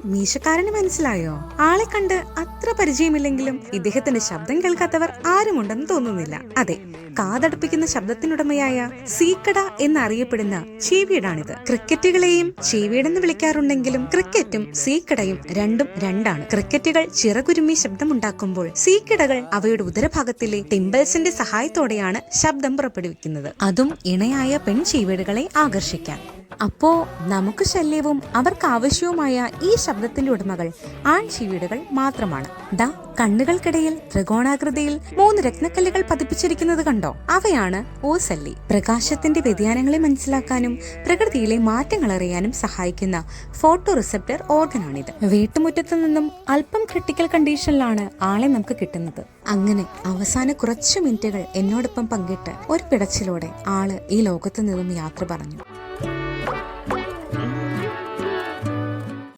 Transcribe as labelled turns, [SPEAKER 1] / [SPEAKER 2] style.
[SPEAKER 1] മീശക്കാരന് മനസ്സിലായോ? ആളെ കണ്ട് അത്ര പരിചയമില്ലെങ്കിലും ഇദ്ദേഹത്തിന്റെ ശബ്ദം കേൾക്കാത്തവർ ആരുമുണ്ടെന്ന് തോന്നുന്നില്ല. അതെ, കാതടപ്പിക്കുന്ന ശബ്ദത്തിനുടമയായ സീക്കട എന്നറിയപ്പെടുന്ന ചീവീടാണിത്. ക്രിക്കറ്റുകളെയും ചീവീടെന്ന് വിളിക്കാറുണ്ടെങ്കിലും ക്രിക്കറ്റും സീക്കടയും രണ്ടും രണ്ടാണ്. ക്രിക്കറ്റുകൾ ചിറകുരുമ്മി ശബ്ദമുണ്ടാക്കുമ്പോൾ സീക്കടകൾ അവയുടെ ഉദരഭാഗത്തിലെ ടിംബിൾസിന്റെ സഹായത്തോടെയാണ് ശബ്ദം പുറപ്പെടുവിക്കുന്നത്, അതും ഇണയായ പെൺ ചീവീടുകളെ ആകർഷിക്കാൻ. അപ്പോ നമുക്ക് ശല്യവും അവർക്ക് ആവശ്യവുമായ ഈ ശബ്ദത്തിന്റെ ഉടമകൾ ആൺ ചീവീടുകൾ മാത്രമാണ്. ദാ കണ്ണുകൾക്കിടയിൽ ത്രികോണാകൃതിയിൽ 3 രത്നക്കല്ലുകൾ പതിപ്പിച്ചിരിക്കുന്നത് കണ്ടോ? അവയാണ് ഓസല്ലി. പ്രകാശത്തിന്റെ വ്യതിയാനങ്ങളെ മനസ്സിലാക്കാനും പ്രകൃതിയിലെ മാറ്റങ്ങൾ അറിയാനും സഹായിക്കുന്ന ഫോട്ടോ റിസപ്റ്റർ ഓർഗനാണിത്. വീട്ടുമുറ്റത്തു നിന്നും അല്പം ക്രിട്ടിക്കൽ കണ്ടീഷനിലാണ് ആളെ നമുക്ക് കിട്ടുന്നത്. അങ്ങനെ അവസാന കുറച്ചു മിനിറ്റുകൾ എന്നോടൊപ്പം പങ്കിട്ട് ഒരു പിടച്ചിലോടെ ആള് ഈ ലോകത്തു നിന്നും യാത്ര പറഞ്ഞു.